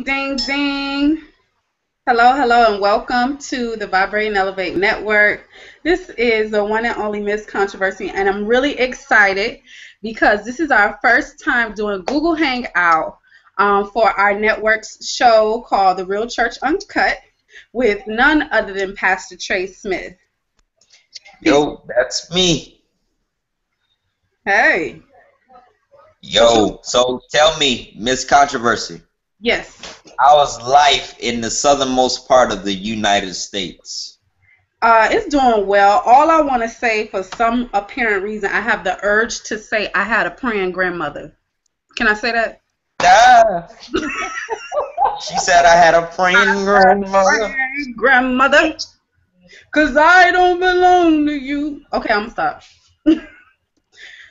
Ding, ding. Hello, hello, and welcome to the Vibrate and Elevate Network. This is the one and only Miss Controversy, and I'm really excited because this is our first time doing Google Hangout for our network's show called the Real Church Uncut with none other than Pastor Trey Smith. Yo, that's me. Hey. Yo, so tell me, Miss Controversy, Yes. how is life in the southernmost part of the United States? It's doing well. All I want to say, for some apparent reason, I have the urge to say I had a praying grandmother. Can I say that? Ah, she said I had a praying grandmother. Praying grandmother, because I don't belong to you. Okay, I'm going to stop.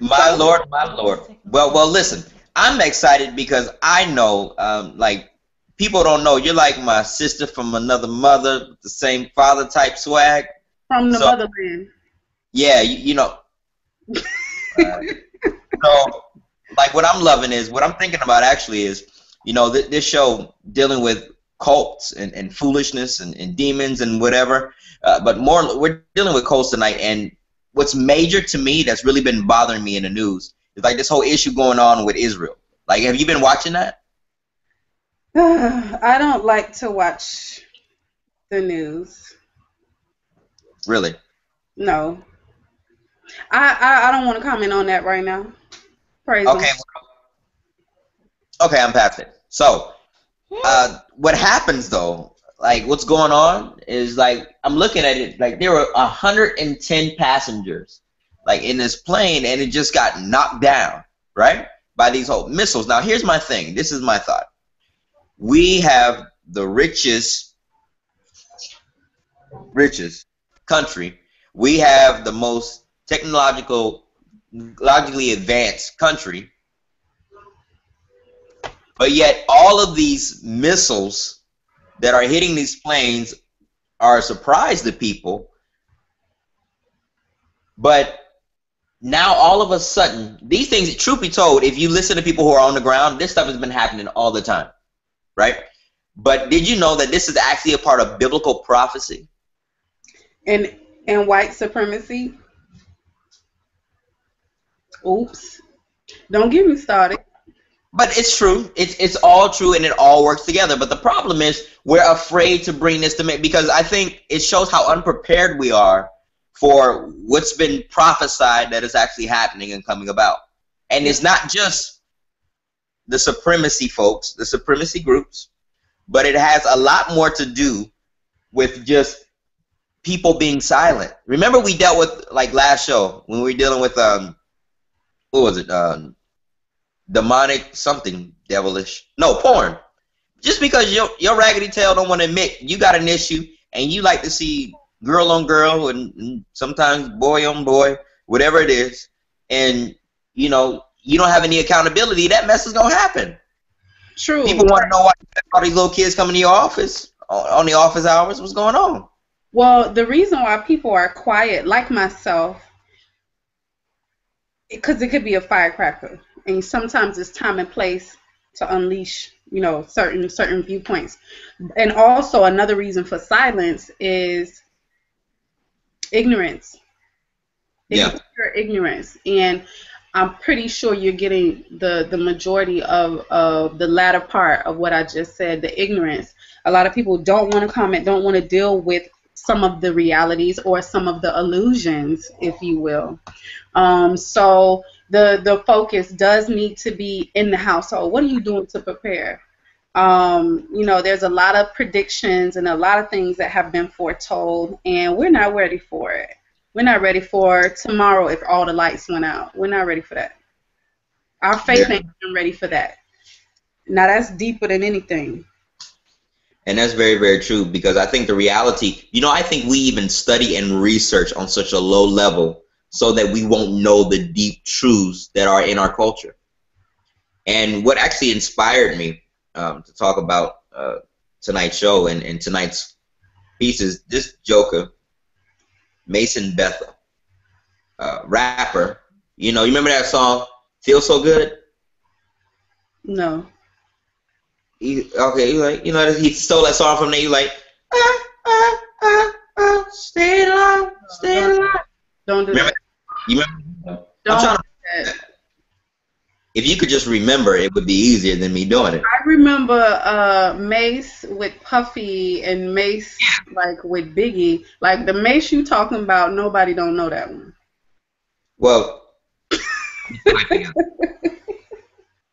My Lord, my Lord. Well, listen, I'm excited because I know, like, people don't know, you're like my sister from another mother, the same father type swag. From the So, motherland. yeah, you know. So, like, what I'm loving is, what I'm thinking about actually is, this show dealing with cults and foolishness and demons and whatever. But more, we're dealing with cults tonight. And what's major to me that's really been bothering me in the news is like this whole issue going on with Israel. Like, have you been watching that? I don't like to watch the news. Really? No. I don't want to comment on that right now. Praise Okay. him. Okay, I'm past it. So, what happens though, like what's going on is like I'm looking at it like there were 110 passengers like in this plane and it just got knocked down, right? By these whole missiles. Now here's my thing. This is my thought. We have the richest country. We have the most technologically advanced country. But yet all of these missiles that are hitting these planes are a surprise to people. But now all of a sudden, these things, truth be told, if you listen to people who are on the ground, this stuff has been happening all the time, right? But did you know that this is actually a part of biblical prophecy? And white supremacy. Oops. Don't get me started. But it's true. It's all true and it all works together. But the problem is we're afraid to bring this to me because I think it shows how unprepared we are for what's been prophesied that is actually happening and coming about. And it's not just the supremacy folks, the supremacy groups, but it has a lot more to do with just people being silent. Remember we dealt with, like last show, when we were dealing with, what was it, demonic something devilish, no, porn. Just because your raggedy tail don't want to admit you got an issue and you like to see girl on girl and sometimes boy on boy, whatever it is, and you don't have any accountability, that mess is gonna happen. True. People want to know why all these little kids coming to your office on the office hours. What's going on? Well, the reason why people are quiet, like myself, because it could be a firecracker, and sometimes it's time and place to unleash, certain viewpoints. And also another reason for silence is ignorance. Yeah. Pure ignorance. And I'm pretty sure you're getting the majority of the latter part of what I just said, the ignorance. A lot of people don't want to comment, don't want to deal with some of the realities or some of the illusions, if you will. So the focus does need to be in the household. What are you doing to prepare? There's a lot of predictions and a lot of things that have been foretold, and we're not ready for it. We're not ready for tomorrow if all the lights went out. We're not ready for that. Our faith ain't even ready for that. Now that's deeper than anything. And that's very, very true because I think the reality, I think we even study and research on such a low level so that we won't know the deep truths that are in our culture. And what actually inspired me to talk about tonight's show and tonight's piece is this joker, Mason Bethel, rapper. You remember that song, Feel So Good? No. Okay, you like, he stole that song from there. You like, stay alive, stay alive. Don't do Remember? that. You remember? I'm Don't trying do to. that. If you could just remember, it would be easier than me doing it. I remember Mase with Puffy and Mase like with Biggie. Like the Mase you talking about, nobody don't know that one. Well,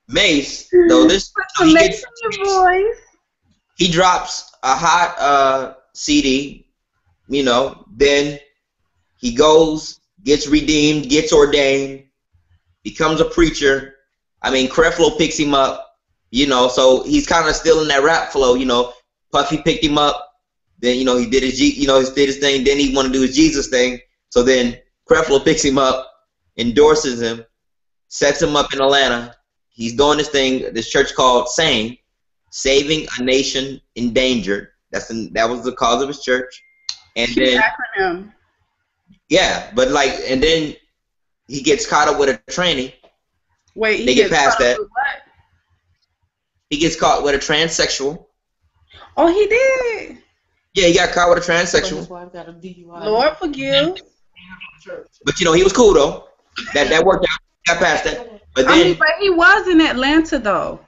Mase, though this, Mase in your voice. He drops a hot CD, then he goes, gets redeemed, gets ordained, becomes a preacher. I mean, Creflo picks him up, so he's kind of still in that rap flow, Puffy picked him up, then, he did his, he did his thing, then he wanted to do his Jesus thing, so then Creflo picks him up, endorses him, sets him up in Atlanta. He's doing this thing, this church called SANE, Saving a Nation Endangered. That was the cause of his church. And then acronym. Yeah, but and then he gets caught up with a tranny. Wait, they get past that. What? He gets caught with a transsexual. Oh, he did. Yeah, he got caught with a transsexual. Lord forgive. But he was cool though. That worked out. Got past that. But then, but he was in Atlanta though.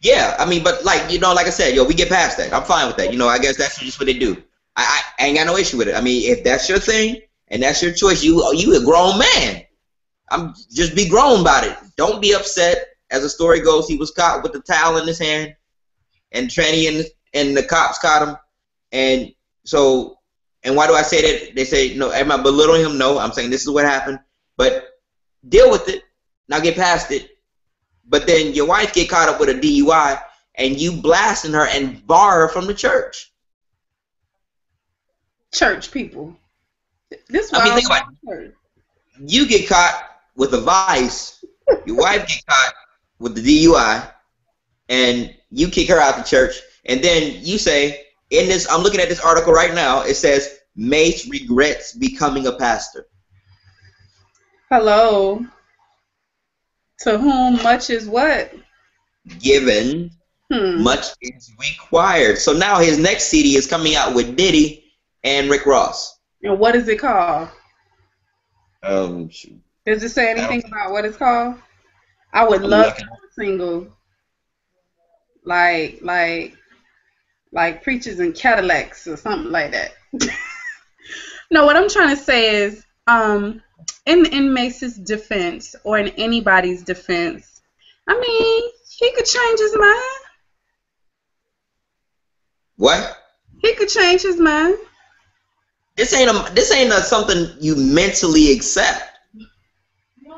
Yeah, I mean, but like I said, we get past that. I'm fine with that. I guess that's just what they do. I ain't got no issue with it. I mean, if that's your thing and that's your choice, you a grown man. Just be grown about it. Don't be upset. As the story goes, he was caught with the towel in his hand, and tranny and the cops caught him. And why do I say that? They say, no, am I belittling him? No, I'm saying this is what happened. But deal with it. Now get past it. But then your wife get caught up with a DUI, and you blasting her and bar her from the church. Church people. This think about it. You get caught with a vice. Your wife get caught with the DUI, and you kick her out the church. And then you say, I'm looking at this article right now. It says Mase regrets becoming a pastor. Hello. To whom much is what? Given. Much is required. So now his next CD is coming out with Diddy and Rick Ross. And what is it called? Shoot. Does it say anything about what it's called? I would love to have a single. Like Preachers and Cadillacs or something like that. No, what I'm trying to say is, in Mase's defense, or in anybody's defense, I mean, he could change his mind. What? He could change his mind. This ain't something you mentally accept.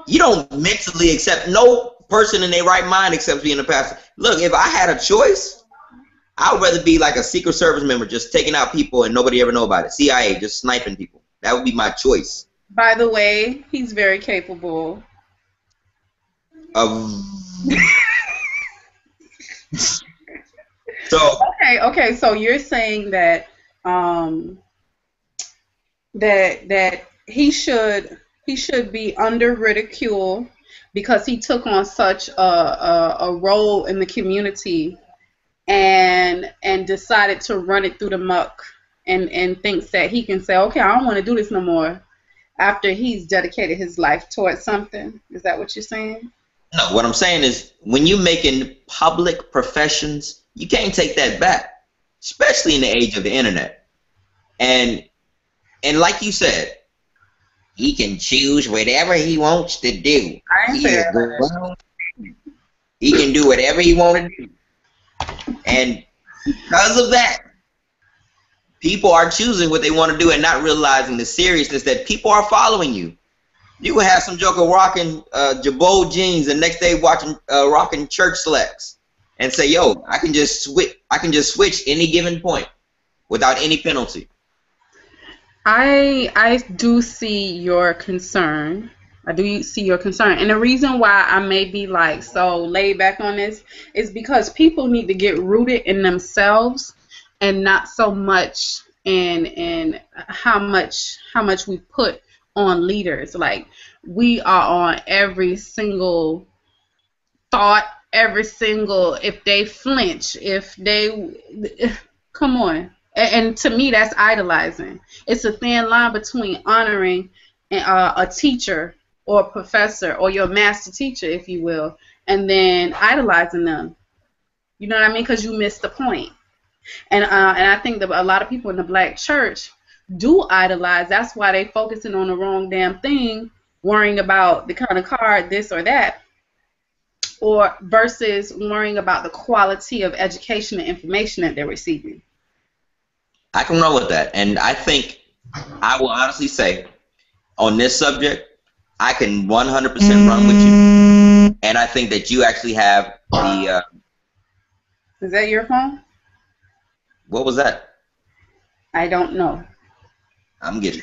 You don't mentally accept. No person in their right mind accepts being a pastor. Look, if I had a choice, I would rather be like a Secret Service member, just taking out people and nobody ever know about it. CIA, just sniping people. That would be my choice. By the way, he's very capable. Okay. So you're saying that that he should be under ridicule because he took on such a role in the community and decided to run it through the muck and thinks that he can say, okay, I don't want to do this no more after he's dedicated his life towards something. Is that what you're saying? No, what I'm saying is when you're making public professions, you can't take that back, especially in the age of the internet. And like you said, he can choose whatever he wants to do. He can do whatever he wants to do. And because of that, people are choosing what they want to do and not realizing the seriousness that people are following you. You can have some joker rocking Jabot jeans and next day rocking church slacks and say, yo, I can just switch any given point without any penalty. I do see your concern. And the reason why I may be like so laid back on this is because people need to get rooted in themselves and not so much in how much we put on leaders. Like, we are on every single thought, every single, if they flinch, if they, come on. And to me, that's idolizing. It's a thin line between honoring a teacher or a professor or your master teacher, if you will, and then idolizing them. You know what I mean? Because you missed the point. And I think that a lot of people in the black church do idolize. That's why they focusing on the wrong damn thing, worrying about the kind of car, this or that, or versus worrying about the quality of education and information that they're receiving. I can run with that, and I think I will honestly say on this subject, I can 100% run with you, and I think that you actually have the. Is that your phone? What was that? I don't know. I'm getting.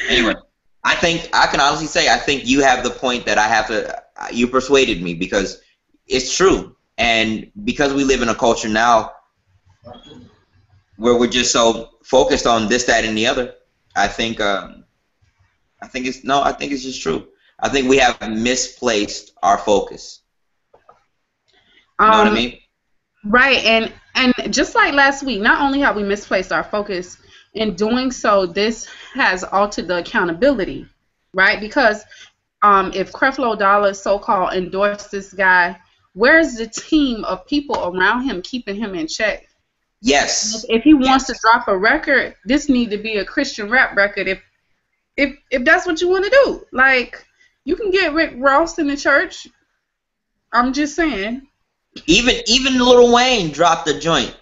Anyway, I think I can honestly say I think you have the point that I have to. You persuaded me because it's true, and because we live in a culture now where we're just so focused on this, that, and the other. I think it's just true. I think we have misplaced our focus. You know what I mean? Right, and just like last week, not only have we misplaced our focus, in doing so, this has altered the accountability, right? Because if Creflo Dollar so-called endorsed this guy, where's the team of people around him keeping him in check? Yes. If he wants to drop a record, this need to be a Christian rap record. If that's what you want to do, like, you can get Rick Ross in the church. I'm just saying. Even Lil Wayne dropped a joint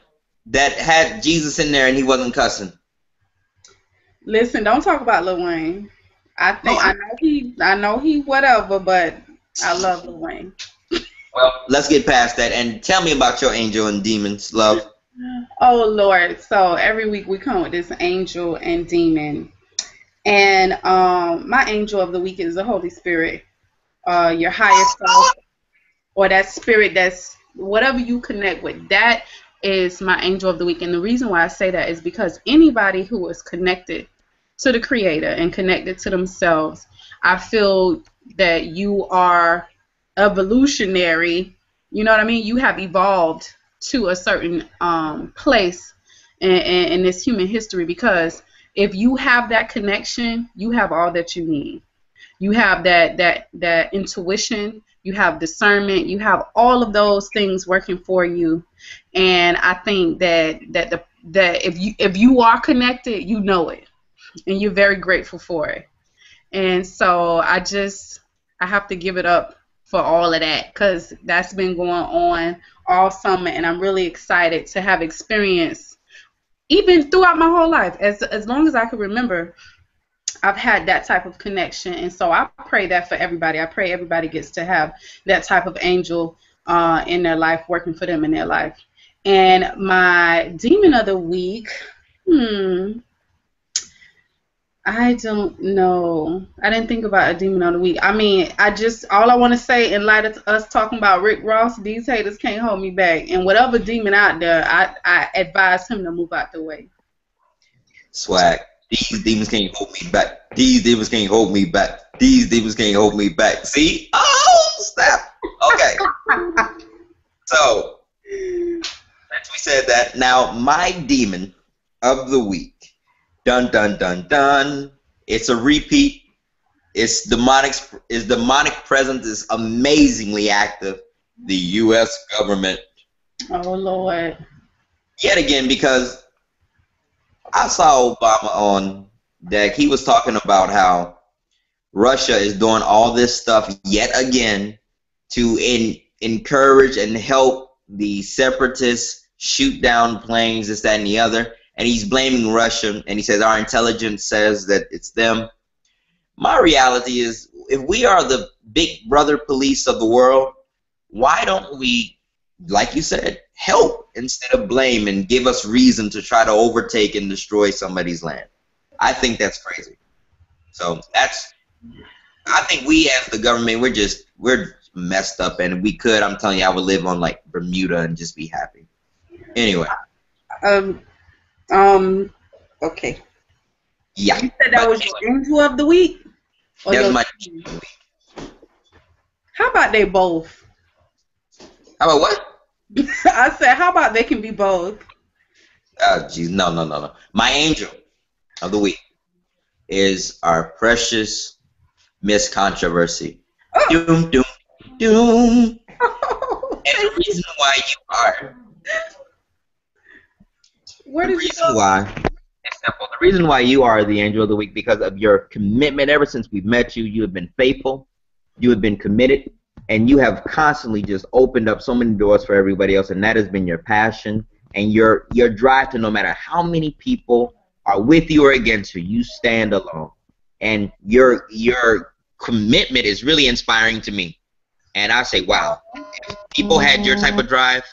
that had Jesus in there and he wasn't cussing. Listen, don't talk about Lil Wayne. I know he whatever, but I love Lil Wayne. Well, let's get past that and tell me about your angel and demons, love. Oh Lord! So every week we come with this angel and demon, and my angel of the week is the Holy Spirit, your highest self, or that spirit that's whatever you connect with. That is my angel of the week, and the reason why I say that is because anybody who is connected to the Creator and connected to themselves, I feel that you are evolutionary. You know what I mean? You have evolved to a certain place in this human history, because if you have that connection, you have all that you need. You have that intuition, you have discernment, you have all of those things working for you, and I think that if you are connected, you know it, and you're very grateful for it. And so I have to give it up for all of that, because that's been going on all summer, and I'm really excited to have experienced, even throughout my whole life, as long as I can remember, I've had that type of connection. And so I pray that for everybody. I pray everybody gets to have that type of angel in their life, working for them in their life. And my demon of the week, I don't know. I didn't think about a demon of the week. I mean, all I want to say, in light of us talking about Rick Ross, these haters can't hold me back. And whatever demon out there, I advise him to move out the way. Swag. These demons can't hold me back. These demons can't hold me back. These demons can't hold me back. See? Oh, snap. Okay. So, since we said that, now my demon of the week. Dun dun dun dun. It's a repeat. Its demonic presence is amazingly active. The U.S. government. Oh Lord. Yet again, because I saw Obama on deck. He was talking about how Russia is doing all this stuff yet again to encourage and help the separatists shoot down planes, this, that, and the other. And he's blaming Russia, and he says our intelligence says that it's them. My reality is, if we are the big brother police of the world, why don't we, like you said, help instead of blame and give us reason to try to overtake and destroy somebody's land? I think that's crazy. So I think we as the government, we're messed up, and if we could, I'm telling you, I would live on like Bermuda and just be happy. Anyway. Okay. Yeah. You said that was your angel of the week? That was my angel of the week. How about they both? How about what? I said, how about they can be both? Oh, jeez, no. My angel of the week is our precious Miss Controversy. Oh, Doom, doom, doom. And thank the you. reason why you are, Where the did you reason go? why, it's simple. The reason why you are the angel of the week because of your commitment. Ever since we've met you, you have been faithful, you have been committed, and you have constantly just opened up so many doors for everybody else, and that has been your passion and your drive to no matter how many people are with you or against you, you stand alone. And your commitment is really inspiring to me. And I say, wow, if people had your type of drive,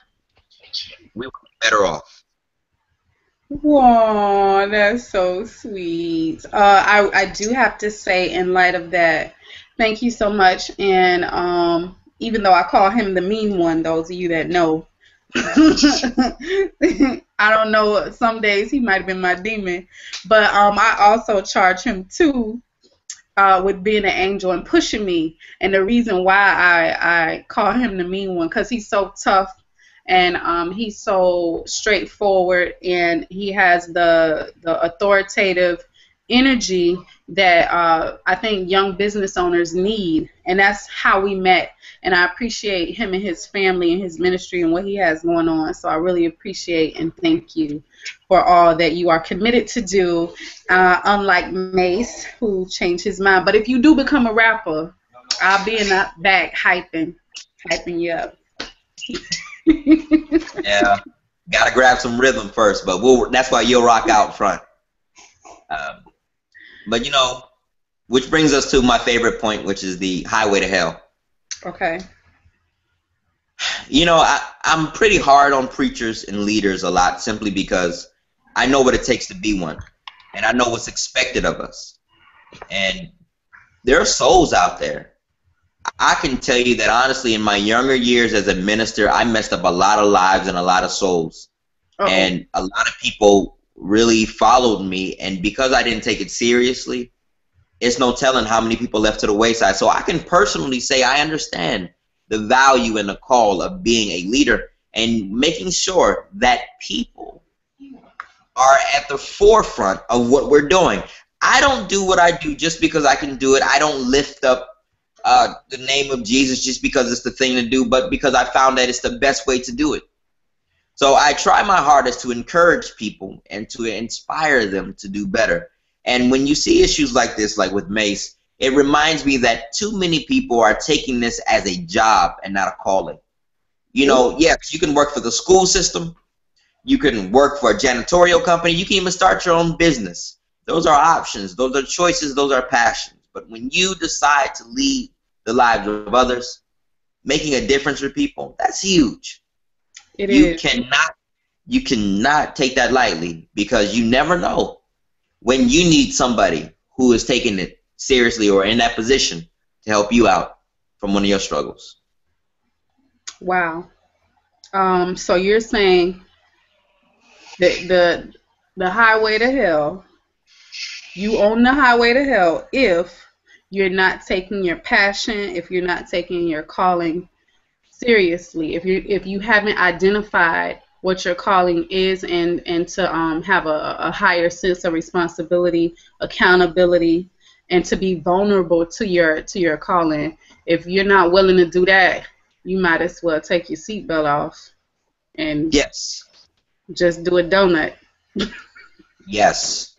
we would be better off. Wow, that's so sweet. I do have to say, in light of that, thank you so much. And even though I call him the mean one, those of you that know, I don't know. Some days he might have been my demon, but I also charge him too with being an angel and pushing me. And the reason why I call him the mean one, because he's so tough and he's so straightforward, and he has the authoritative energy that I think young business owners need. And that's how we met. And I appreciate him and his family and his ministry and what he has going on. So I really appreciate and thank you for all that you are committed to do, unlike Mase, who changed his mind. But if you do become a rapper, I'll be in the back hyping you up. Yeah, gotta grab some rhythm first, but that's why you'll rock out front. Um, but you know, which brings us to my favorite point, which is the highway to hell. Okay. You know, I'm pretty hard on preachers and leaders a lot simply because I know what it takes to be one, and I know what's expected of us. And there are souls out there. I can tell you that honestly, in my younger years as a minister, I messed up a lot of lives and a lot of souls. Uh-oh. And a lot of people really followed me, and because I didn't take it seriously, it's no telling how many people left to the wayside. So I can personally say I understand the value and the call of being a leader and making sure that people are at the forefront of what we're doing. I don't do what I do just because I can do it. I don't lift up the name of Jesus just because it's the thing to do, but because I found that it's the best way to do it. So I try my hardest to encourage people and to inspire them to do better. And when you see issues like this, like with Mase, it reminds me that too many people are taking this as a job and not a calling. You know, yes, you can work for the school system. You can work for a janitorial company. You can even start your own business. Those are options. Those are choices. Those are passions. But when you decide to lead the lives of others, making a difference for people, that's huge. You cannot take that lightly because you never know when you need somebody who is taking it seriously or in that position to help you out from one of your struggles. Wow. So you're saying that the highway to hell, you own the highway to hell if you're not taking your passion, if you're not taking your calling seriously, if you haven't identified what your calling is, and to have a higher sense of responsibility, accountability, and to be vulnerable to your calling. If you're not willing to do that, you might as well take your seatbelt off and Yes. just do a donut. Yes.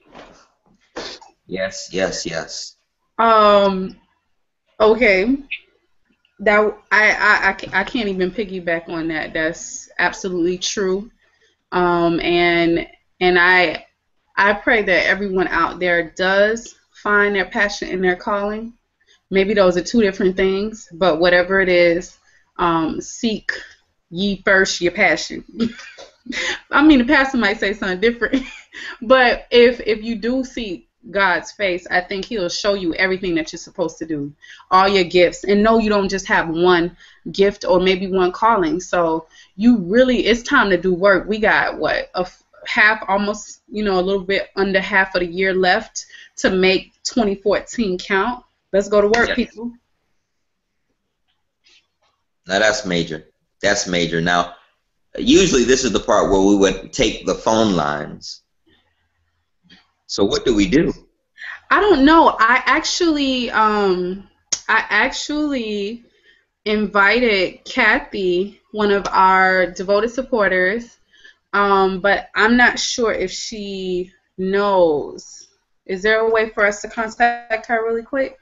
Yes, yes, yes. Okay. That I can't even piggyback on that. That's absolutely true. And I pray that everyone out there does find their passion and their calling. Maybe those are two different things, but whatever it is, seek ye first your passion. I mean, the pastor might say something different, but if you do seek God's face, I think He'll show you everything that you're supposed to do, all your gifts. And no, you don't just have one gift or maybe one calling. So you really, it's time to do work. We got half, almost, a little bit under half of the year left to make 2014 count. Let's go to work, Yes. people. Now that's major. That's major. Now, usually this is the part where we would take the phone lines. So what do we do? I don't know. I actually invited Kathy, one of our devoted supporters, but I'm not sure if she knows. Is there a way for us to contact her really quick?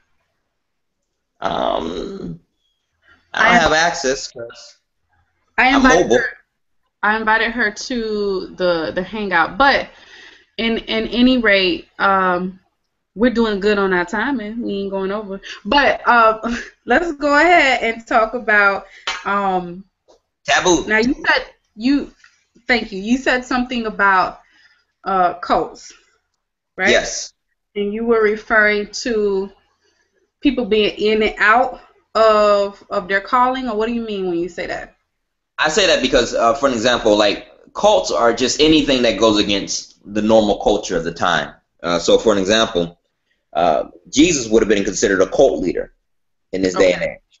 I don't have access because I'm mobile. I invited her to the hangout, but in any rate, we're doing good on our timing. We ain't going over. But let's go ahead and talk about Taboo. Now thank you. You said something about cults, right? Yes. And you were referring to people being in and out of their calling, or what do you mean when you say that? I say that because, for an example, like cults are just anything that goes against the normal culture of the time. So, for an example, Jesus would have been considered a cult leader in this day and age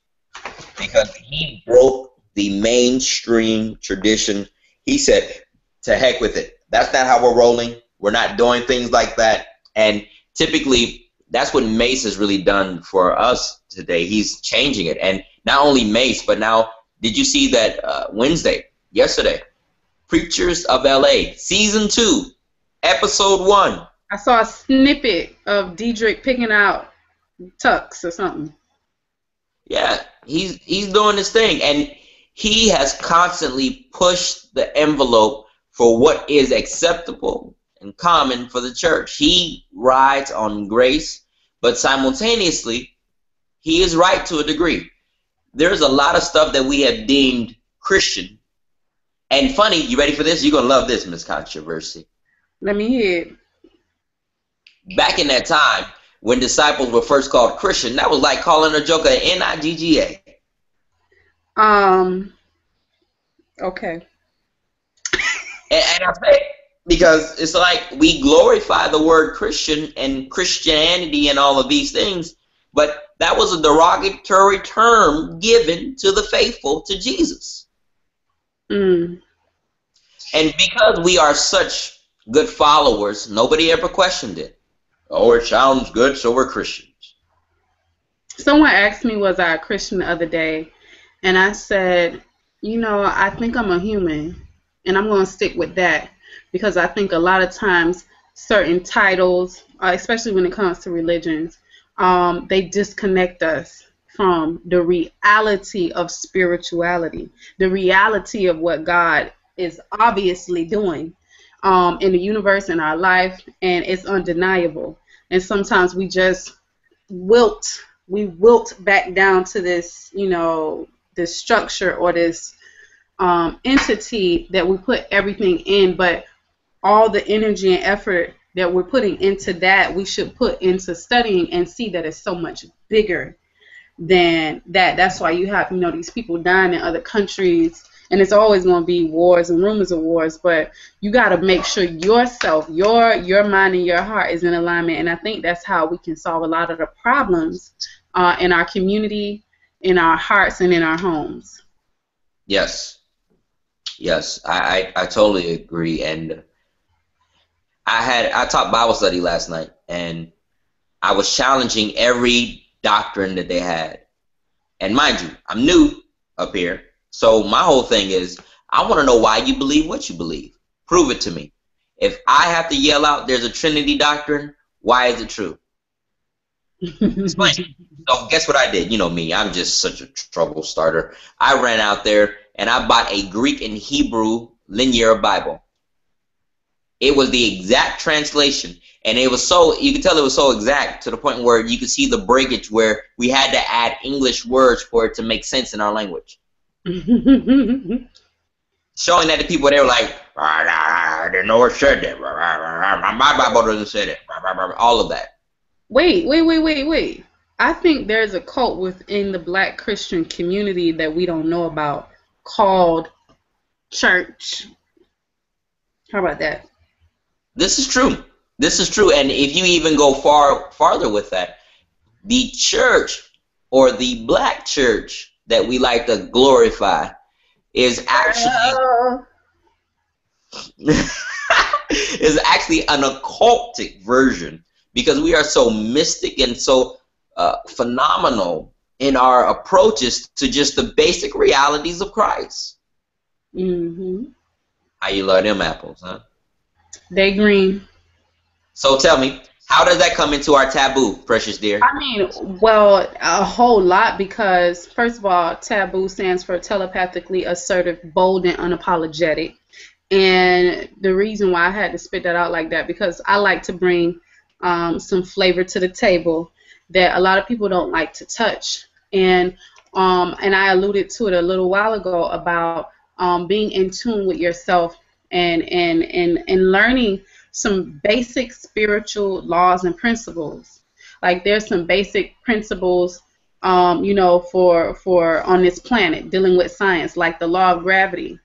because he broke the mainstream tradition. He said, to heck with it. That's not how we're rolling. We're not doing things like that. And typically, that's what Mase has really done for us today. He's changing it. And not only Mase, but now, did you see that yesterday, Preachers of LA, Season 2, Episode 1. I saw a snippet of Diedrich picking out tux or something. Yeah, he's doing this thing. And he has constantly pushed the envelope for what is acceptable and common for the church. He rides on grace, but simultaneously, he is right to a degree. There's a lot of stuff that we have deemed Christian. And funny, you ready for this? You're going to love this, Miss Controversy. Let me hear it. Back in that time, when disciples were first called Christian, that was like calling a joker N-I-G-G-A. Okay. And I say because it's like we glorify the word Christian and Christianity and all of these things, but that was a derogatory term given to the faithful to Jesus. Mm. And because we are such good followers, nobody ever questioned it. Oh, it sounds good, so we're Christians. Someone asked me, was I a Christian the other day? And I said, I think I'm a human. And I'm going to stick with that. Because I think a lot of times certain titles, especially when it comes to religions, they disconnect us from the reality of spirituality, the reality of what God is obviously doing in the universe, in our life, and it's undeniable. And sometimes we just wilt back down to this, this structure or this entity that we put everything in, but all the energy and effort that we're putting into that, we should put into studying and see that it's so much bigger than that. That's why you have, these people dying in other countries, and it's always going to be wars and rumors of wars, but you got to make sure yourself, your mind and your heart is in alignment, and I think that's how we can solve a lot of the problems in our community, in our hearts, and in our homes. Yes, I totally agree. And I taught Bible study last night, and I was challenging every doctrine that they had. And mind you, I'm new up here, so my whole thing is, I want to know why you believe what you believe. Prove it to me. If I have to yell out there's a Trinity doctrine, why is it true? Explain. So guess what I did? You know me, I'm just such a trouble starter. I ran out there and I bought a Greek and Hebrew linear Bible. It was the exact translation, and it was you could tell it was so exact to the point where you could see the breakage where we had to add English words for it to make sense in our language. Showing that to people, they were like, I didn't know it said that. My Bible doesn't say that. All of that. Wait. I think there's a cult within the Black Christian community that we don't know about called church. How about that? This is true. And if you even go farther with that, the church or the Black church that we like to glorify is actually Oh. is actually an occultic version, because we are so mystic and so phenomenal in our approaches to just the basic realities of Christ. Mm-hmm. How you love them apples, huh? They green. So tell me, how does that come into our taboo, precious dear? I mean, well, a whole lot, because first of all, T.A.B.U stands for telepathically, assertive, bold, and unapologetic. And the reason why I had to spit that out like that, because I like to bring some flavor to the table that a lot of people don't like to touch. And I alluded to it a little while ago about being in tune with yourself and learning some basic spiritual laws and principles. Like there's some basic principles, for on this planet dealing with science, like the law of gravity.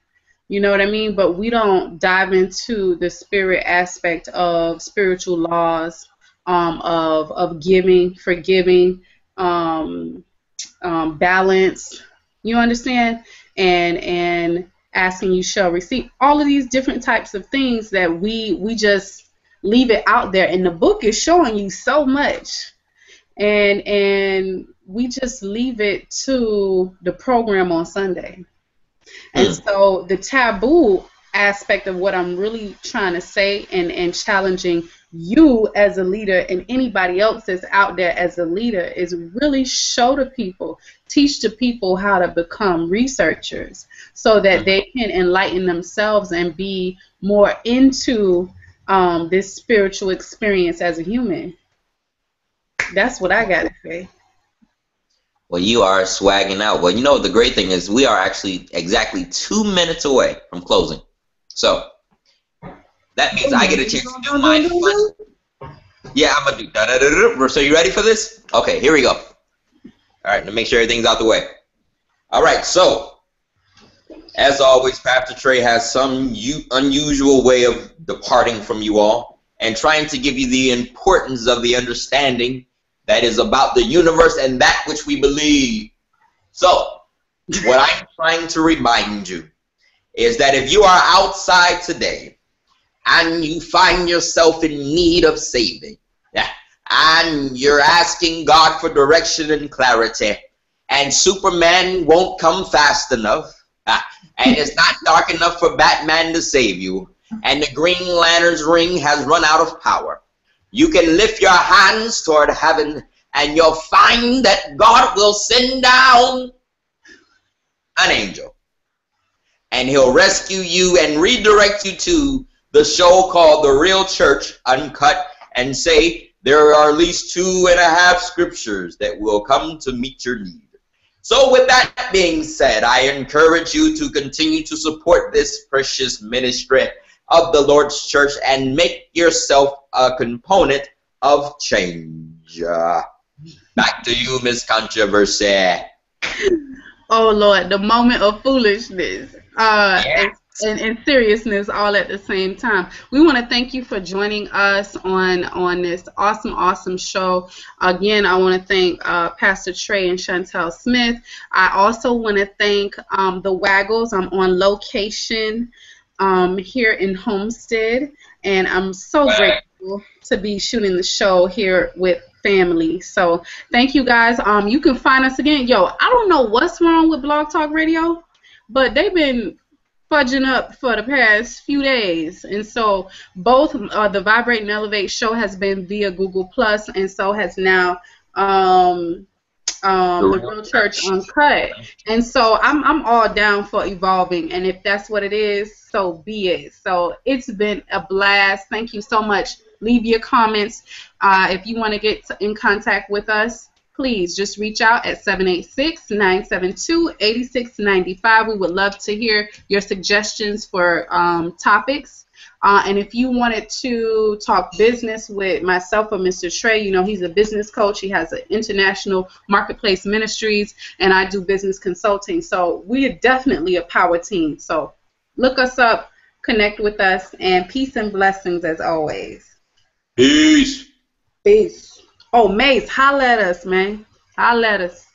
You know what I mean? But we don't dive into the spirit aspect of spiritual laws, of giving, forgiving, balance. You understand? And asking, you shall receive. All of these different types of things that we just leave it out there, and the book is showing you so much, and we just leave it to the program on Sunday. And so the taboo aspect of what I'm really trying to say and challenging you as a leader and anybody else that's out there as a leader is really show the people, teach the people how to become researchers so that they can enlighten themselves and be more into this spiritual experience as a human. That's what I got to say. Well, you are swagging out. Well, you know, the great thing is we are actually exactly 2 minutes away from closing. So that means I get a chance to do my fun. Yeah, I'm going to do da-da-da-da. So you ready for this? Okay, here we go. All right, to make sure everything's out the way. All right, so as always, Pastor Trey has some unusual way of departing from you all and trying to give you the importance of the understanding that is about the universe and that which we believe. So, what I'm trying to remind you is that if you are outside today and you find yourself in need of saving, and you're asking God for direction and clarity, and Superman won't come fast enough, and it's not dark enough for Batman to save you, and the Green Lantern's ring has run out of power, you can lift your hands toward heaven and you'll find that God will send down an angel. And he'll rescue you and redirect you to the show called The Real Church Uncut and say there are at least 2.5 scriptures that will come to meet your need. So with that being said, I encourage you to continue to support this precious ministry of the Lord's Church and make yourself a component of change. Back to you, Miss Controversy. Oh Lord, the moment of foolishness and seriousness all at the same time. We want to thank you for joining us on this awesome show. Again, I want to thank Pastor Trey and Chantel Smith. I also want to thank the Waggles. I'm on location here in Homestead, and I'm so grateful to be shooting the show here with family. So thank you guys. You can find us again. Yo, I don't know what's wrong with Blog Talk Radio, but they've been fudging up for the past few days, and so both the Vibrate and Elevate show has been via Google Plus, and so has now the Real Church Uncut. And so I'm all down for evolving, and if that's what it is, so be it. So it's been a blast. Thank you so much. Leave your comments. If you want to get in contact with us, please just reach out at 786-972-8695. We would love to hear your suggestions for topics. And if you wanted to talk business with myself or Mr. Trey, you know, he's a business coach. He has an international marketplace ministries, and I do business consulting. So we are definitely a power team. So look us up, connect with us, and peace and blessings as always. Peace. Peace. Oh, Mase, holla at us, man. Holla at us.